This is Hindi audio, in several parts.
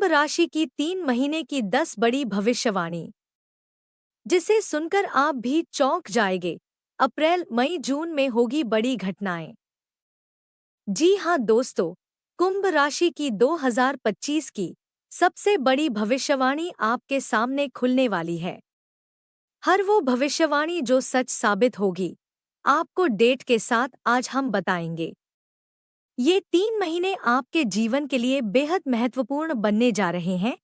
कुंभ राशि की 3 महीने की 10 बड़ी भविष्यवाणी, जिसे सुनकर आप भी चौंक जाएंगे। अप्रैल मई जून में होगी बड़ी घटनाएं। जी हां दोस्तों, कुंभ राशि की 2025 की सबसे बड़ी भविष्यवाणी आपके सामने खुलने वाली है। हर वो भविष्यवाणी जो सच साबित होगी, आपको डेट के साथ आज हम बताएंगे। ये 3 महीने आपके जीवन के लिए बेहद महत्वपूर्ण बनने जा रहे हैं,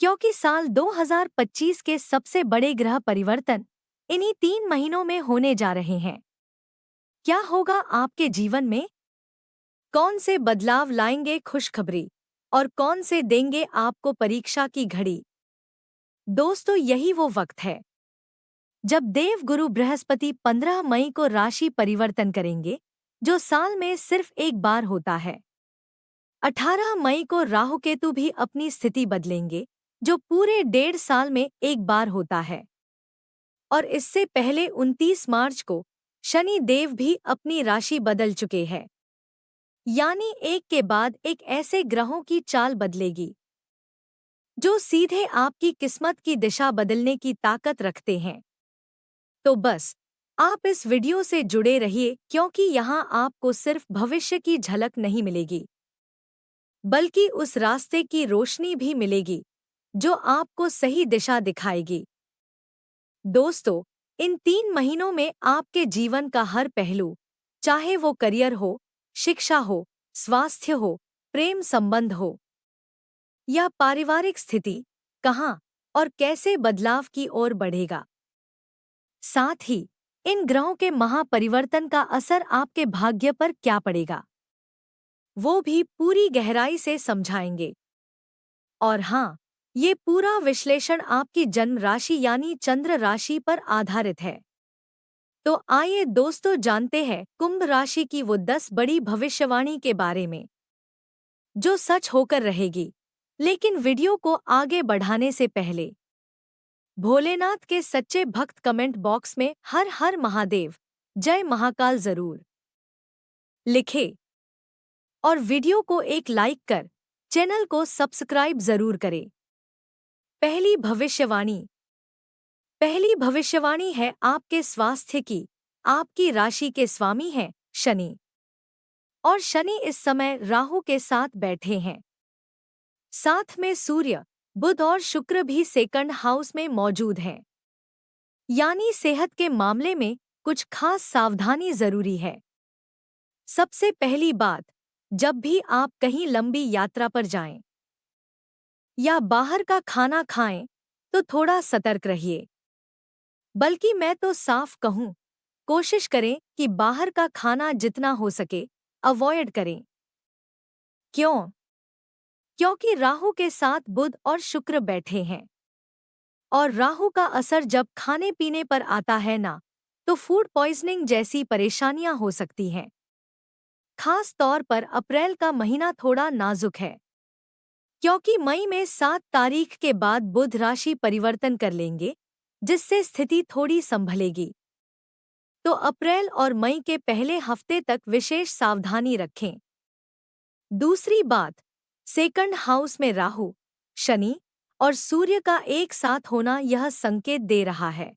क्योंकि साल 2025 के सबसे बड़े ग्रह परिवर्तन इन्हीं 3 महीनों में होने जा रहे हैं। क्या होगा आपके जीवन में? कौन से बदलाव लाएंगे खुशखबरी और कौन से देंगे आपको परीक्षा की घड़ी? दोस्तों, यही वो वक्त है जब देव गुरु बृहस्पति 15 मई को राशि परिवर्तन करेंगे, जो साल में सिर्फ एक बार होता है। 18 मई को राहु केतु भी अपनी स्थिति बदलेंगे, जो पूरे 1.5 साल में एक बार होता है। और इससे पहले 29 मार्च को शनि देव भी अपनी राशि बदल चुके हैं। यानी एक के बाद एक ऐसे ग्रहों की चाल बदलेगी जो सीधे आपकी किस्मत की दिशा बदलने की ताकत रखते हैं। तो बस आप इस वीडियो से जुड़े रहिए, क्योंकि यहाँ आपको सिर्फ भविष्य की झलक नहीं मिलेगी, बल्कि उस रास्ते की रोशनी भी मिलेगी जो आपको सही दिशा दिखाएगी। दोस्तों, इन 3 महीनों में आपके जीवन का हर पहलू, चाहे वो करियर हो, शिक्षा हो, स्वास्थ्य हो, प्रेम संबंध हो या पारिवारिक स्थिति, कहाँ और कैसे बदलाव की ओर बढ़ेगा। साथ ही इन ग्रहों के महापरिवर्तन का असर आपके भाग्य पर क्या पड़ेगा, वो भी पूरी गहराई से समझाएंगे। और हाँ, ये पूरा विश्लेषण आपकी जन्म राशि यानी चंद्र राशि पर आधारित है। तो आइए दोस्तों, जानते हैं कुंभ राशि की वो 10 बड़ी भविष्यवाणी के बारे में जो सच होकर रहेगी। लेकिन वीडियो को आगे बढ़ाने से पहले भोलेनाथ के सच्चे भक्त कमेंट बॉक्स में हर हर महादेव, जय महाकाल जरूर लिखे और वीडियो को एक लाइक कर चैनल को सब्सक्राइब जरूर करें। पहली भविष्यवाणी है आपके स्वास्थ्य की। आपकी राशि के स्वामी हैं शनि, और शनि इस समय राहु के साथ बैठे हैं। साथ में सूर्य, बुध और शुक्र भी सेकंड हाउस में मौजूद हैं। यानी सेहत के मामले में कुछ खास सावधानी जरूरी है। सबसे पहली बात, जब भी आप कहीं लंबी यात्रा पर जाएं या बाहर का खाना खाएं, तो थोड़ा सतर्क रहिए। बल्कि मैं तो साफ कहूं, कोशिश करें कि बाहर का खाना जितना हो सके अवॉइड करें। क्यों? क्योंकि राहु के साथ बुध और शुक्र बैठे हैं, और राहु का असर जब खाने पीने पर आता है ना, तो फूड पॉइजनिंग जैसी परेशानियां हो सकती हैं। खास तौर पर अप्रैल का महीना थोड़ा नाजुक है, क्योंकि मई में 7 तारीख के बाद बुध राशि परिवर्तन कर लेंगे, जिससे स्थिति थोड़ी संभलेगी। तो अप्रैल और मई के पहले हफ्ते तक विशेष सावधानी रखें। दूसरी बात, सेकंड हाउस में राहु, शनि और सूर्य का एक साथ होना यह संकेत दे रहा है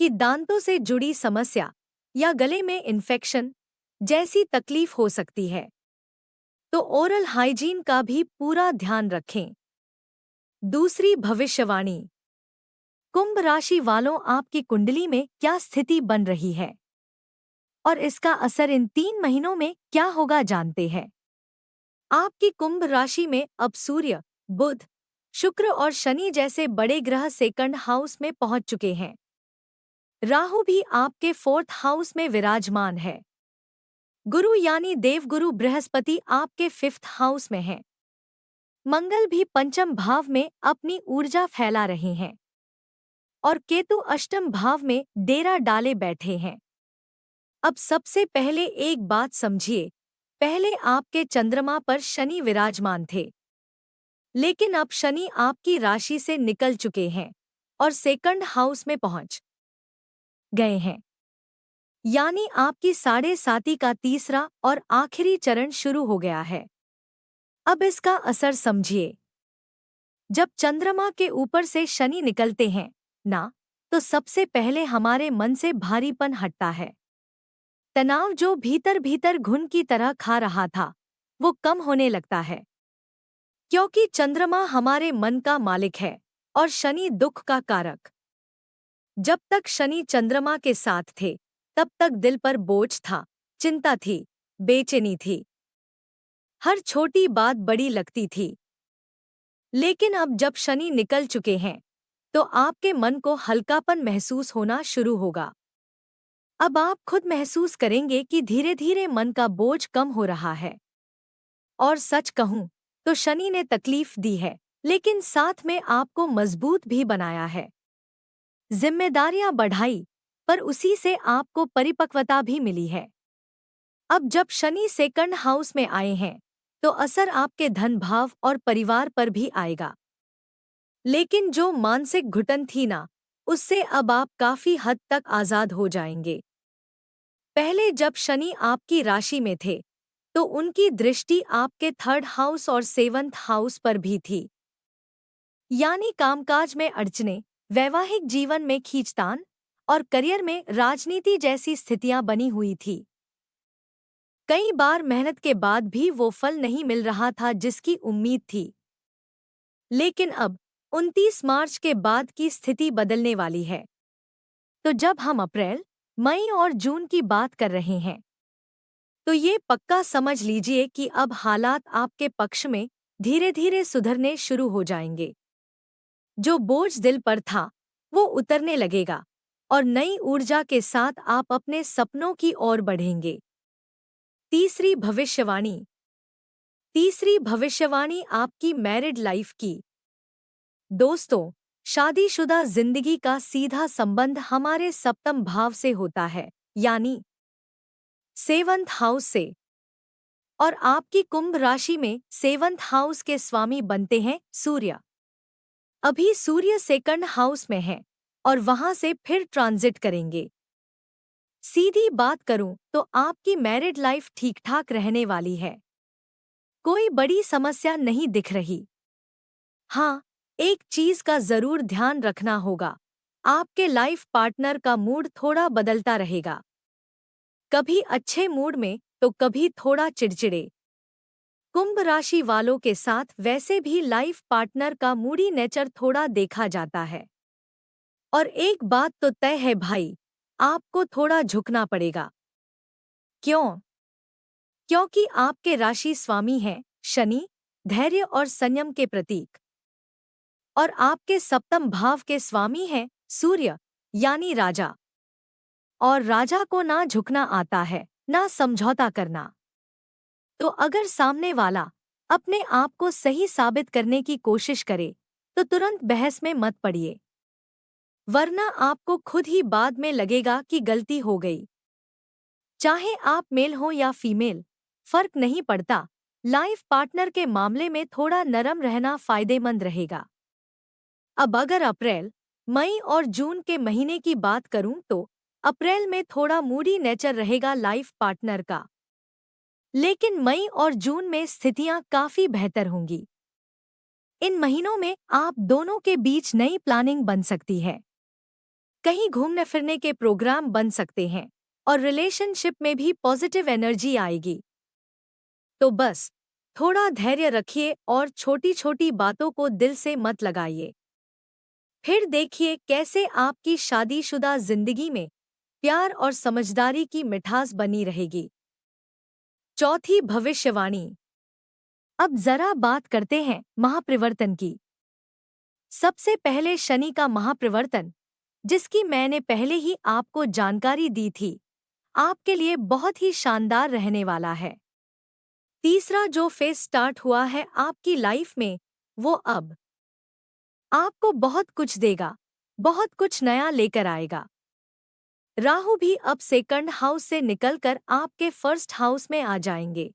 कि दांतों से जुड़ी समस्या या गले में इन्फेक्शन जैसी तकलीफ हो सकती है। तो ओरल हाइजीन का भी पूरा ध्यान रखें। दूसरी भविष्यवाणी, कुंभ राशि वालों, आपकी कुंडली में क्या स्थिति बन रही है और इसका असर इन 3 महीनों में क्या होगा, जानते हैं। आपकी कुंभ राशि में अब सूर्य, बुध, शुक्र और शनि जैसे बड़े ग्रह सेकंड हाउस में पहुंच चुके हैं। राहु भी आपके 4th हाउस में विराजमान है। गुरु यानी देवगुरु बृहस्पति आपके 5th हाउस में है। मंगल भी पंचम भाव में अपनी ऊर्जा फैला रहे हैं, और केतु अष्टम भाव में डेरा डाले बैठे हैं। अब सबसे पहले एक बात समझिए, पहले आपके चंद्रमा पर शनि विराजमान थे, लेकिन अब शनि आपकी राशि से निकल चुके हैं और सेकंड हाउस में पहुंच गए हैं। यानी आपकी 7.5 का तीसरा और आखिरी चरण शुरू हो गया है। अब इसका असर समझिए। जब चंद्रमा के ऊपर से शनि निकलते हैं ना, तो सबसे पहले हमारे मन से भारीपन हटता है। तनाव जो भीतर भीतर घुन की तरह खा रहा था, वो कम होने लगता है। क्योंकि चंद्रमा हमारे मन का मालिक है और शनि दुख का कारक। जब तक शनि चंद्रमा के साथ थे, तब तक दिल पर बोझ था, चिंता थी, बेचैनी थी। हर छोटी बात बड़ी लगती थी। लेकिन अब जब शनि निकल चुके हैं, तो आपके मन को हल्कापन महसूस होना शुरू होगा। अब आप खुद महसूस करेंगे कि धीरे धीरे मन का बोझ कम हो रहा है। और सच कहूं तो शनि ने तकलीफ दी है, लेकिन साथ में आपको मजबूत भी बनाया है। जिम्मेदारियां बढ़ाई, पर उसी से आपको परिपक्वता भी मिली है। अब जब शनि सेकंड हाउस में आए हैं, तो असर आपके धन भाव और परिवार पर भी आएगा। लेकिन जो मानसिक घुटन थी ना, उससे अब आप काफी हद तक आजाद हो जाएंगे। पहले जब शनि आपकी राशि में थे, तो उनकी दृष्टि आपके थर्ड हाउस और सेवंथ हाउस पर भी थी। यानी कामकाज में अड़चने, वैवाहिक जीवन में खींचतान और करियर में राजनीति जैसी स्थितियां बनी हुई थी। कई बार मेहनत के बाद भी वो फल नहीं मिल रहा था जिसकी उम्मीद थी। लेकिन अब 29 मार्च के बाद की स्थिति बदलने वाली है। तो जब हम अप्रैल, मई और जून की बात कर रहे हैं, तो ये पक्का समझ लीजिए कि अब हालात आपके पक्ष में धीरे धीरे सुधरने शुरू हो जाएंगे। जो बोझ दिल पर था, वो उतरने लगेगा और नई ऊर्जा के साथ आप अपने सपनों की ओर बढ़ेंगे। तीसरी भविष्यवाणी। तीसरी भविष्यवाणी आपकी मैरिड लाइफ की। दोस्तों, शादीशुदा जिंदगी का सीधा संबंध हमारे सप्तम भाव से होता है, यानी सेवंथ हाउस से। और आपकी कुंभ राशि में सेवंथ हाउस के स्वामी बनते हैं सूर्य। अभी सूर्य सेकंड हाउस में है और वहां से फिर ट्रांजिट करेंगे। सीधी बात करूं तो आपकी मैरिड लाइफ ठीक ठाक रहने वाली है। कोई बड़ी समस्या नहीं दिख रही। हाँ, एक चीज का जरूर ध्यान रखना होगा, आपके लाइफ पार्टनर का मूड थोड़ा बदलता रहेगा। कभी अच्छे मूड में तो कभी थोड़ा चिड़चिड़े। कुंभ राशि वालों के साथ वैसे भी लाइफ पार्टनर का मूडी नेचर थोड़ा देखा जाता है। और एक बात तो तय है भाई, आपको थोड़ा झुकना पड़ेगा। क्यों? क्योंकि आपके राशि स्वामी हैं शनि, धैर्य और संयम के प्रतीक। और आपके सप्तम भाव के स्वामी हैं सूर्य, यानी राजा। और राजा को ना झुकना आता है, ना समझौता करना। तो अगर सामने वाला अपने आप को सही साबित करने की कोशिश करे, तो तुरंत बहस में मत पड़िए, वरना आपको खुद ही बाद में लगेगा कि गलती हो गई। चाहे आप मेल हो या फीमेल, फर्क नहीं पड़ता। लाइफ पार्टनर के मामले में थोड़ा नरम रहना फायदेमंद रहेगा। अब अगर अप्रैल, मई और जून के महीने की बात करूं तो अप्रैल में थोड़ा मूडी नेचर रहेगा लाइफ पार्टनर का। लेकिन मई और जून में स्थितियां काफी बेहतर होंगी। इन महीनों में आप दोनों के बीच नई प्लानिंग बन सकती है। कहीं घूमने फिरने के प्रोग्राम बन सकते हैं और रिलेशनशिप में भी पॉजिटिव एनर्जी आएगी। तो बस थोड़ा धैर्य रखिए और छोटी छोटी बातों को दिल से मत लगाइए। फिर देखिए कैसे आपकी शादीशुदा जिंदगी में प्यार और समझदारी की मिठास बनी रहेगी। चौथी भविष्यवाणी। अब जरा बात करते हैं महापरिवर्तन की। सबसे पहले शनि का महापरिवर्तन, जिसकी मैंने पहले ही आपको जानकारी दी थी, आपके लिए बहुत ही शानदार रहने वाला है। तीसरा जो फेज स्टार्ट हुआ है आपकी लाइफ में, वो अब आपको बहुत कुछ देगा, बहुत कुछ नया लेकर आएगा। राहु भी अब सेकंड हाउस से निकलकर आपके फर्स्ट हाउस में आ जाएंगे।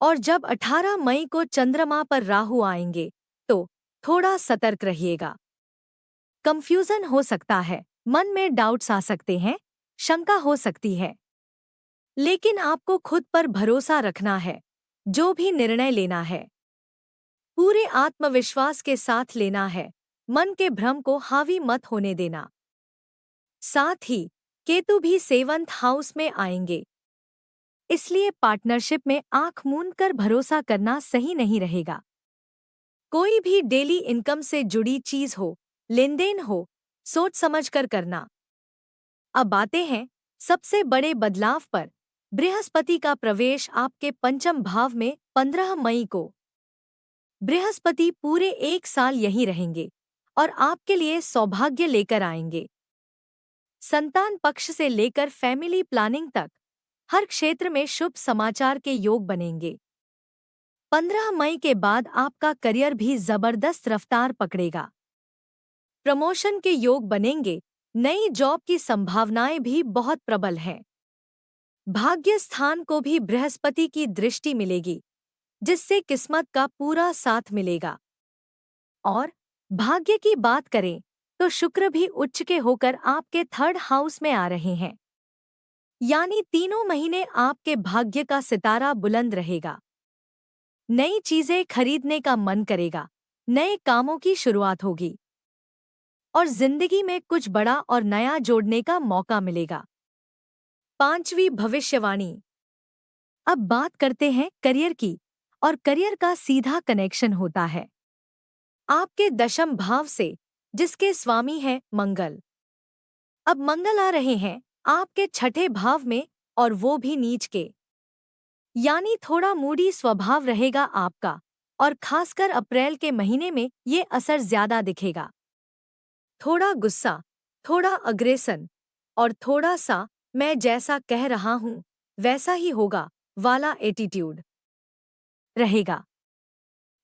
और जब 18 मई को चंद्रमा पर राहु आएंगे, तो थोड़ा सतर्क रहिएगा। कंफ्यूजन हो सकता है, मन में डाउट्स आ सकते हैं, शंका हो सकती है। लेकिन आपको खुद पर भरोसा रखना है जो भी निर्णय लेना है पूरे आत्मविश्वास के साथ लेना है, मन के भ्रम को हावी मत होने देना। साथ ही केतु भी सेवंथ हाउस में आएंगे, इसलिए पार्टनरशिप में आंख मूंद कर भरोसा करना सही नहीं रहेगा। कोई भी डेली इनकम से जुड़ी चीज हो, लेनदेन हो, सोच समझ कर करना। अब आते हैं सबसे बड़े बदलाव पर। बृहस्पति का प्रवेश आपके पंचम भाव में 15 मई को। बृहस्पति पूरे 1 साल यहीं रहेंगे और आपके लिए सौभाग्य लेकर आएंगे। संतान पक्ष से लेकर फैमिली प्लानिंग तक हर क्षेत्र में शुभ समाचार के योग बनेंगे। 15 मई के बाद आपका करियर भी जबरदस्त रफ्तार पकड़ेगा। प्रमोशन के योग बनेंगे, नई जॉब की संभावनाएं भी बहुत प्रबल हैं। भाग्य स्थान को भी बृहस्पति की दृष्टि मिलेगी, जिससे किस्मत का पूरा साथ मिलेगा। और भाग्य की बात करें तो शुक्र भी उच्च के होकर आपके थर्ड हाउस में आ रहे हैं, यानी तीनों महीने आपके भाग्य का सितारा बुलंद रहेगा। नई चीजें खरीदने का मन करेगा, नए कामों की शुरुआत होगी और जिंदगी में कुछ बड़ा और नया जोड़ने का मौका मिलेगा। 5वीं भविष्यवाणी। अब बात करते हैं करियर की, और करियर का सीधा कनेक्शन होता है आपके दशम भाव से, जिसके स्वामी है मंगल। अब मंगल आ रहे हैं आपके छठे भाव में, और वो भी नीच के, यानी थोड़ा मूडी स्वभाव रहेगा आपका, और खासकर अप्रैल के महीने में ये असर ज्यादा दिखेगा। थोड़ा गुस्सा, थोड़ा अग्रेसन और थोड़ा सा मैं जैसा कह रहा हूं वैसा ही होगा वाला एटीट्यूड रहेगा।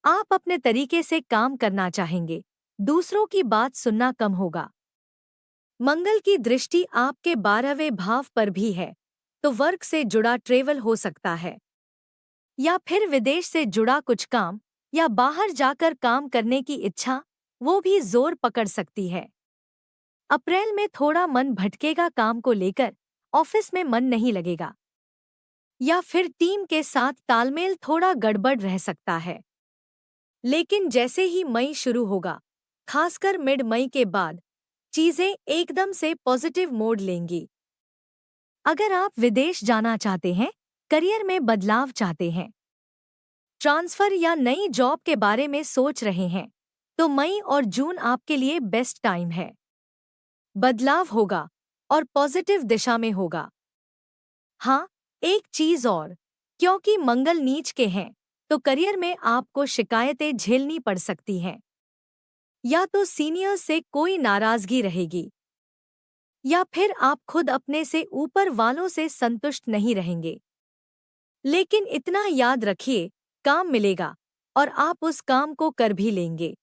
आप अपने तरीके से काम करना चाहेंगे, दूसरों की बात सुनना कम होगा। मंगल की दृष्टि आपके 12वें भाव पर भी है, तो वर्क से जुड़ा ट्रेवल हो सकता है, या फिर विदेश से जुड़ा कुछ काम, या बाहर जाकर काम करने की इच्छा, वो भी जोर पकड़ सकती है। अप्रैल में थोड़ा मन भटकेगा काम को लेकर, ऑफिस में मन नहीं लगेगा, या फिर टीम के साथ तालमेल थोड़ा गड़बड़ रह सकता है। लेकिन जैसे ही मई शुरू होगा, खासकर मिड मई के बाद, चीजें एकदम से पॉजिटिव मोड लेंगी। अगर आप विदेश जाना चाहते हैं, करियर में बदलाव चाहते हैं, ट्रांसफर या नई जॉब के बारे में सोच रहे हैं, तो मई और जून आपके लिए बेस्ट टाइम है। बदलाव होगा और पॉजिटिव दिशा में होगा। हाँ, एक चीज और, क्योंकि मंगल नीच के हैं, तो करियर में आपको शिकायतें झेलनी पड़ सकती हैं। या तो सीनियर से कोई नाराजगी रहेगी, या फिर आप खुद अपने से ऊपर वालों से संतुष्ट नहीं रहेंगे। लेकिन इतना याद रखिए, काम मिलेगा और आप उस काम को कर भी लेंगे।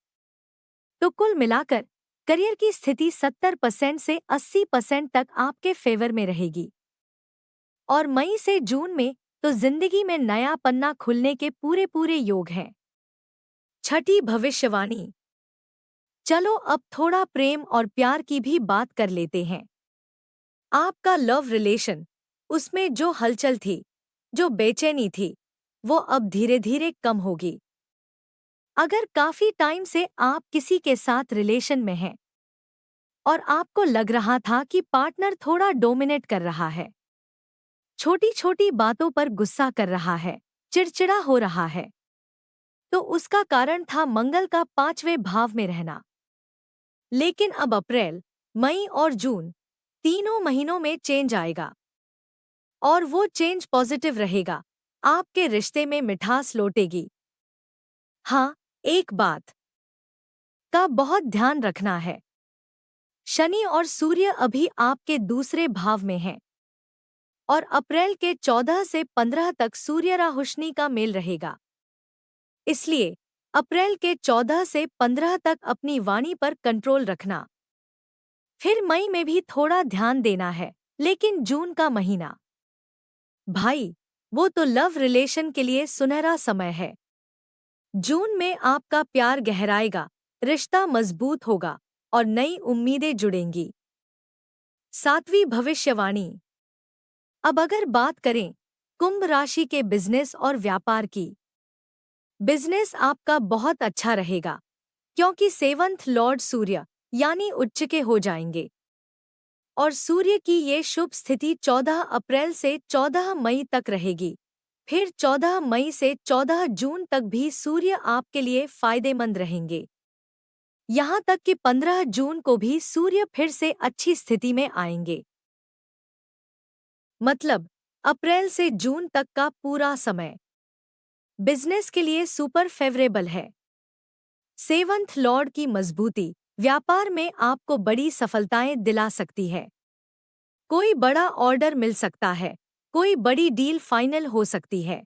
तो कुल मिलाकर करियर की स्थिति 70% से 80% तक आपके फेवर में रहेगी। और मई से जून में तो जिंदगी में नया पन्ना खुलने के पूरे पूरे योग हैं। छठी भविष्यवाणी। चलो अब थोड़ा प्रेम और प्यार की भी बात कर लेते हैं। आपका लव रिलेशन, उसमें जो हलचल थी, जो बेचैनी थी, वो अब धीरे धीरे कम होगी। अगर काफी टाइम से आप किसी के साथ रिलेशन में हैं और आपको लग रहा था कि पार्टनर थोड़ा डोमिनेट कर रहा है, छोटी छोटी बातों पर गुस्सा कर रहा है, चिड़चिड़ा हो रहा है, तो उसका कारण था मंगल का 5वें भाव में रहना। लेकिन अब अप्रैल, मई और जून तीनों महीनों में चेंज आएगा, और वो चेंज पॉजिटिव रहेगा। आपके रिश्ते में मिठास लौटेगी। हाँ, एक बात का बहुत ध्यान रखना है, शनि और सूर्य अभी आपके दूसरे भाव में हैं, और अप्रैल के 14 से 15 तक सूर्य राहुशनि का मेल रहेगा। इसलिए अप्रैल के 14 से 15 तक अपनी वाणी पर कंट्रोल रखना। फिर मई में भी थोड़ा ध्यान देना है, लेकिन जून का महीना, भाई, वो तो लव रिलेशन के लिए सुनहरा समय है। जून में आपका प्यार गहराएगा, रिश्ता मजबूत होगा और नई उम्मीदें जुड़ेंगी। 7वीं भविष्यवाणी। अब अगर बात करें कुंभ राशि के बिजनेस और व्यापार की। बिजनेस आपका बहुत अच्छा रहेगा क्योंकि सेवंथ लॉर्ड सूर्य यानी उच्च के हो जाएंगे और सूर्य की ये शुभ स्थिति 14 अप्रैल से 14 मई तक रहेगी। फिर 14 मई से 14 जून तक भी सूर्य आपके लिए फायदेमंद रहेंगे। यहाँ तक कि 15 जून को भी सूर्य फिर से अच्छी स्थिति में आएंगे। मतलब अप्रैल से जून तक का पूरा समय बिजनेस के लिए सुपर फेवरेबल है। सेवंथ लॉर्ड की मजबूती व्यापार में आपको बड़ी सफलताएं दिला सकती है। कोई बड़ा ऑर्डर मिल सकता है, कोई बड़ी डील फाइनल हो सकती है,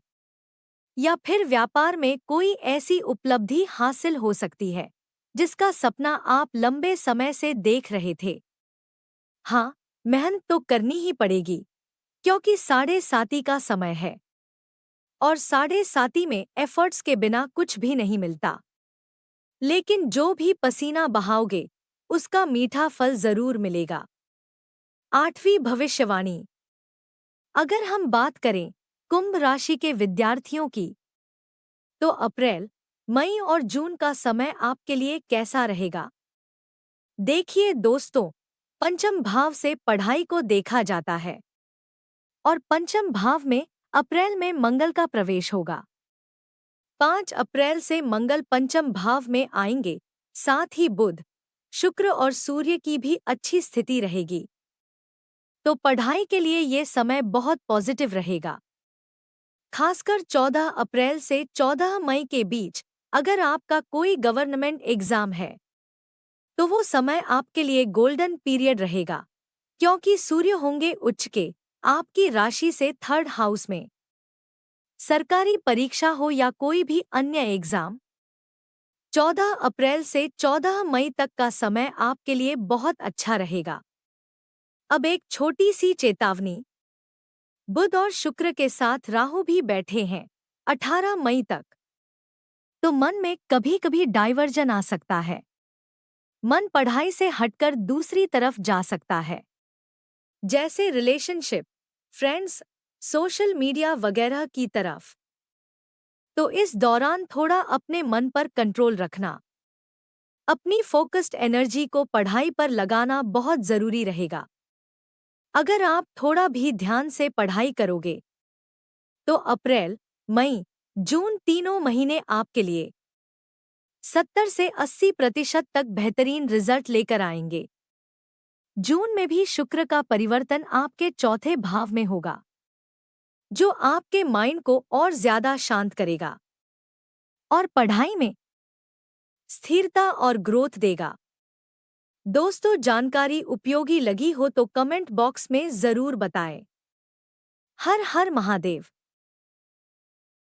या फिर व्यापार में कोई ऐसी उपलब्धि हासिल हो सकती है जिसका सपना आप लंबे समय से देख रहे थे। हाँ, मेहनत तो करनी ही पड़ेगी क्योंकि 7.5 का समय है और 7.5 में एफर्ट्स के बिना कुछ भी नहीं मिलता। लेकिन जो भी पसीना बहाओगे उसका मीठा फल जरूर मिलेगा। 8वीं भविष्यवाणी। अगर हम बात करें कुंभ राशि के विद्यार्थियों की, तो अप्रैल, मई और जून का समय आपके लिए कैसा रहेगा? देखिए दोस्तों, पंचम भाव से पढ़ाई को देखा जाता है और पंचम भाव में अप्रैल में मंगल का प्रवेश होगा। 5 अप्रैल से मंगल पंचम भाव में आएंगे, साथ ही बुध, शुक्र और सूर्य की भी अच्छी स्थिति रहेगी। तो पढ़ाई के लिए ये समय बहुत पॉजिटिव रहेगा। खासकर 14 अप्रैल से 14 मई के बीच अगर आपका कोई गवर्नमेंट एग्जाम है तो वो समय आपके लिए गोल्डन पीरियड रहेगा क्योंकि सूर्य होंगे उच्च के आपकी राशि से 3rd हाउस में। सरकारी परीक्षा हो या कोई भी अन्य एग्जाम, 14 अप्रैल से 14 मई तक का समय आपके लिए बहुत अच्छा रहेगा। अब एक छोटी सी चेतावनी, बुध और शुक्र के साथ राहु भी बैठे हैं 18 मई तक, तो मन में कभी कभी डाइवर्जन आ सकता है। मन पढ़ाई से हटकर दूसरी तरफ जा सकता है, जैसे रिलेशनशिप, फ्रेंड्स, सोशल मीडिया वगैरह की तरफ। तो इस दौरान थोड़ा अपने मन पर कंट्रोल रखना। अपनी फोकस्ड एनर्जी को पढ़ाई पर लगाना बहुत जरूरी रहेगा। अगर आप थोड़ा भी ध्यान से पढ़ाई करोगे तो अप्रैल, मई, जून तीनों महीने आपके लिए 70 से 80% तक बेहतरीन रिजल्ट लेकर आएंगे। जून में भी शुक्र का परिवर्तन आपके 4थे भाव में होगा, जो आपके माइंड को और ज्यादा शांत करेगा और पढ़ाई में स्थिरता और ग्रोथ देगा। दोस्तों, जानकारी उपयोगी लगी हो तो कमेंट बॉक्स में जरूर बताएं। हर हर महादेव।